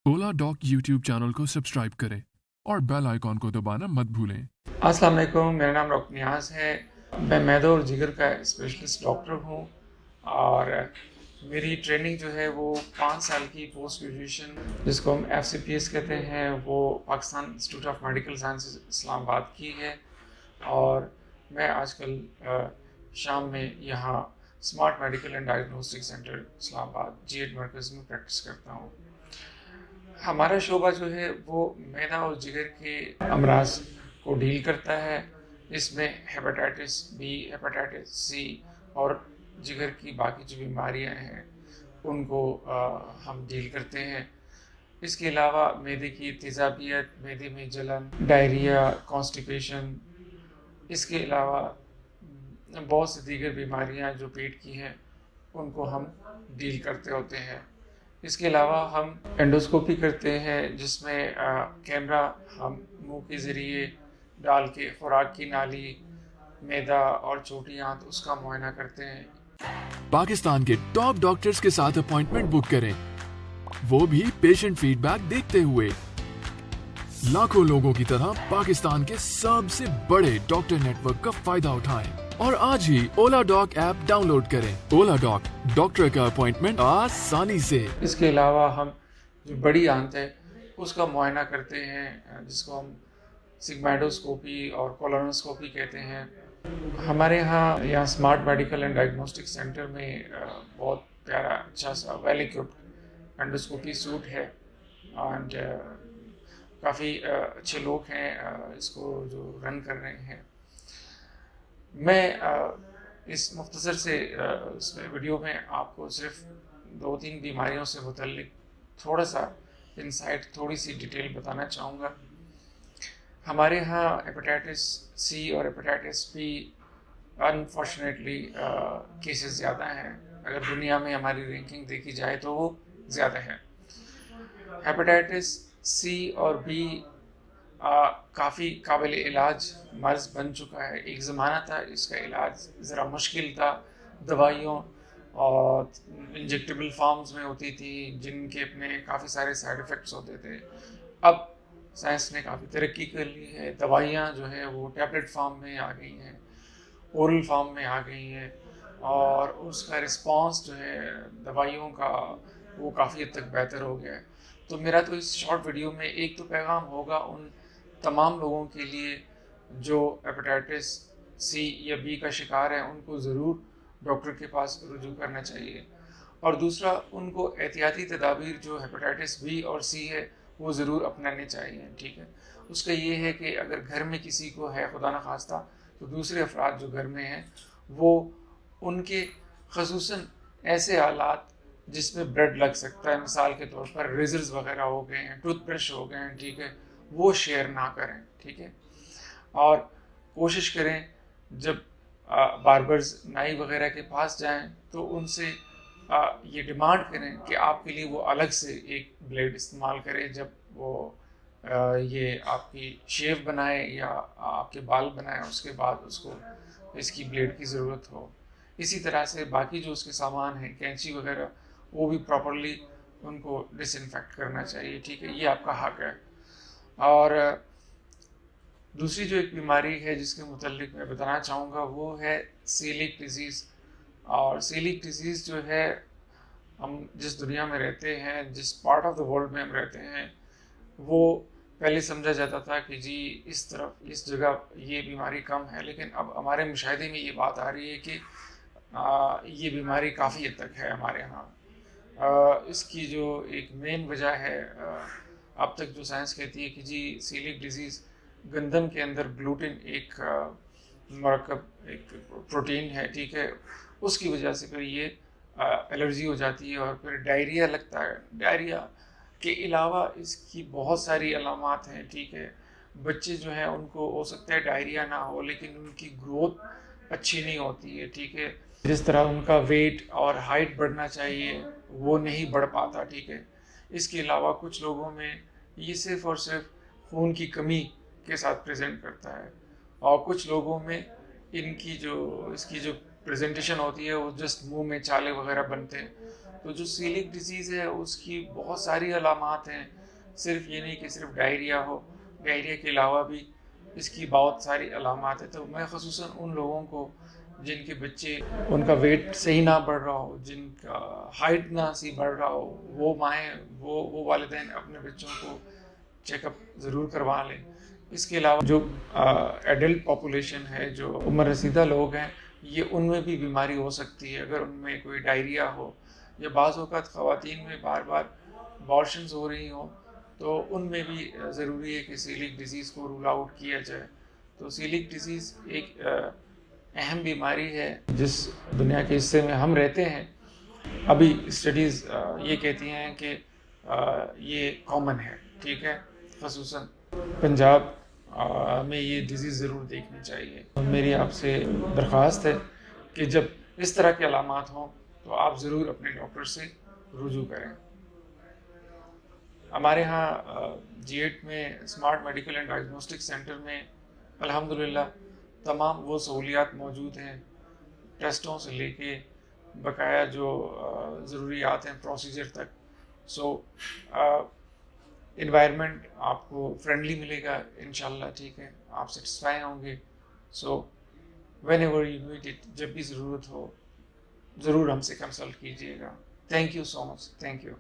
ओला dock YouTube channel को subscribe करें और बेल आइकॉन को दबाना मत भूलें। अस्सलाम वालेकुम, मेरा नाम डॉक्टर नियाज़ है। मैं मैदा और जिगर का स्पेशलिस्ट डॉक्टर हूँ और मेरी ट्रेनिंग जो है वो 5 साल की पोस्ट ग्रेजुएशन जिसको हम FCPS कहते हैं वो Pakistan institute of medical sciences Islamabad की है। और मैं आजकल शाम में यहाँ smart medical and diagnostic centre Islamabad G8 मरकज़ में प्रैक्टिस करता हूँ। हमारा शोबा जो है वो मैदा और जिगर के अमराज को डील करता है। इसमें हेपेटाइटिस बी, हेपेटाइटिस सी और जिगर की बाकी जो बीमारियां हैं उनको हम डील करते हैं। इसके अलावा मैदे की तेज़ाबियत, मैदे में जलन, डायरिया, कॉन्स्टिपेशन, इसके अलावा बहुत सी दीगर बीमारियां जो पेट की हैं उनको हम डील करते होते हैं। इसके अलावा हम एंडोस्कोपी करते हैं जिसमें कैमरा हम मुंह के ज़रिए डाल के खुराक की नाली, मैदा और छोटी आंत उसका मुआयना करते हैं। पाकिस्तान के टॉप डॉक्टर्स के साथ अपॉइंटमेंट बुक करें, वो भी पेशेंट फीडबैक देखते हुए। लाखों लोगों की तरह पाकिस्तान के सबसे बड़े डॉक्टर नेटवर्क का फायदा उठाएं और आज ही ओला डॉक ऐप डाउनलोड करें। ओला डॉक, डॉक्टर का अपॉइंटमेंट आसानी से। इसके अलावा हम जो बड़ी आंत है उसका मुआयना करते हैं जिसको हम सिग्माइडोस्कोपी और कोलोनोस्कोपी कहते हैं। हमारे यहाँ smart medical and diagnostic centre में बहुत प्यारा अच्छा सा वेल इक्विप्ड एंडोस्कोपी सूट है एंड काफ़ी अच्छे लोग हैं इसको जो रन कर रहे हैं। मैं इस मुख्तसर से इस वीडियो में आपको सिर्फ 2-3 बीमारियों से मुतल्लिक थोड़ा सा इंसाइट, थोड़ी सी डिटेल बताना चाहूँगा। हमारे यहाँ हेपेटाइटिस सी और हेपेटाइटिस बी अनफॉर्चुनेटली केसेस ज़्यादा हैं। अगर दुनिया में हमारी रैंकिंग देखी जाए तो वो ज़्यादा है। हेपेटाइटिस सी और बी काफ़ी काबिल इलाज मर्ज़ बन चुका है। एक ज़माना था इसका इलाज ज़रा मुश्किल था, दवाइयों और इंजेक्टेबल फॉर्म्स में होती थी जिनके अपने काफ़ी सारे साइड इफ़ेक्ट्स होते थे। अब साइंस ने काफ़ी तरक्की कर ली है, दवाइयाँ जो है वो टैबलेट फॉर्म में आ गई हैं, ओरल फॉर्म में आ गई हैं और उसका रिस्पांस जो है दवाइयों का वो काफ़ी हद तक बेहतर हो गया है। तो मेरा तो इस शॉर्ट वीडियो में एक तो पैगाम होगा उन तमाम लोगों के लिए जो हेपेटाइटिस सी या बी का शिकार है, उनको ज़रूर डॉक्टर के पास रुजू करना चाहिए। और दूसरा, उनको एहतियाती तदाबीर जो हेपेटाइटिस बी और सी है वो ज़रूर अपनाने चाहिए। ठीक है, उसका ये है कि अगर घर में किसी को है खुदा न खास्ता तो दूसरे अफराद जो घर में हैं वो उनके खसूसन ऐसे हालात जिसमें ब्लड लग सकता है, मिसाल के तौर पर रेजर्स वगैरह हो गए हैं, टूथब्रश हो गए हैं, ठीक है, वो शेयर ना करें। ठीक है, और कोशिश करें जब बार्बर्स नाई वगैरह के पास जाएं तो उनसे ये डिमांड करें कि आपके लिए वो अलग से एक ब्लेड इस्तेमाल करें जब वो ये आपकी शेव बनाए या आपके बाल बनाए, उसके बाद उसको इसकी ब्लेड की ज़रूरत हो। इसी तरह से बाकी जो उसके सामान हैं, कैंची वगैरह, वो भी प्रॉपरली उनको डिसइंफेक्ट करना चाहिए। ठीक है, ये आपका हक है। और दूसरी जो एक बीमारी है जिसके मुतल्लिक मैं बताना चाहूँगा वो है सीलिक डिजीज़। और सीलिक डिजीज़ जो है, हम जिस दुनिया में रहते हैं, जिस पार्ट ऑफ द वर्ल्ड में हम रहते हैं, वो पहले समझा जाता था कि जी इस तरफ इस जगह ये बीमारी कम है, लेकिन अब हमारे मुशाहिदे में ये बात आ रही है कि ये बीमारी काफ़ी हद तक है हमारे यहाँ। इसकी जो एक मेन वजह है, अब तक जो साइंस कहती है कि जी सीलिक डिजीज़ गंदम के अंदर ग्लूटेन एक मरकब, एक प्रोटीन है, ठीक है, उसकी वजह से फिर ये एलर्जी हो जाती है और फिर डायरिया लगता है। डायरिया के अलावा इसकी बहुत सारी अलामात हैं। ठीक है, बच्चे जो हैं उनको हो सकता है डायरिया ना हो लेकिन उनकी ग्रोथ अच्छी नहीं होती है। ठीक है, जिस तरह उनका वेट और हाइट बढ़ना चाहिए वो नहीं बढ़ पाता। ठीक है, इसके अलावा कुछ लोगों में ये सिर्फ़ और सिर्फ खून की कमी के साथ प्रेजेंट करता है और कुछ लोगों में इसकी जो प्रेजेंटेशन होती है वो जस्ट मुंह में चाले वगैरह बनते हैं। تو جو سیلک ڈیزیز ہے اس کی بہت ساری علامات ہیں، صرف یہ نہیں کہ صرف ڈائریا ہو، ڈائریا کے علاوہ بھی اس کی بہت ساری علامات ہیں. تو میں خصوصاً ان لوگوں کو جن کے بچے ان کا ویٹ صحیح نہ بڑھ رہا ہو، جن کا ہائٹ نہ صحیح بڑھ رہا ہو، وہ مائیں وہ والدین اپنے بچوں کو چیک اپ ضرور کروا لیں. اس کے علاوہ جو ایڈلٹ پاپولیشن ہے، جو عمر رسیدہ لوگ ہیں، یہ ان میں بھی بیماری ہو سکتی ہے اگر ان میں کوئی ڈائریا ہو، یا بعض اوقات خواتین میں بار بار ابارشنز ہو رہی ہوں، تو ان میں بھی ضروری ہے کہ سیلک ڈیزیز کو رول آؤٹ کیا جائے. تو سیلک ڈیزیز ایک اہم بیماری ہے جس دنیا کے حصے میں ہم رہتے ہیں. ابھی اسٹڈیز یہ کہتی ہیں کہ یہ کامن ہے، ٹھیک ہے، خصوصاً پنجاب میں یہ ڈیزیز ضرور دیکھنی چاہیے. میری آپ سے درخواست ہے کہ جب اس طرح کے علامات ہوں تو آپ ضرور اپنے ڈاکٹر سے رجوع کریں. ہمارے ہاں G8 میں smart medical and diagnostic centre میں الحمدللہ تمام وہ سہولیات موجود ہیں، ٹیسٹوں سے لے کے بقایا جو ضروریات ہیں پروسیجر تک. سو انوائرمنٹ آپ کو فرینڈلی ملے گا انشاءاللہ، ٹھیک ہے، آپ سیٹسفائی ہوں گے. So whenever you need it, جب بھی ضرورت ہو ضرور ہم سے کنسلٹ کیجیے گا. Thank you so much. Thank you.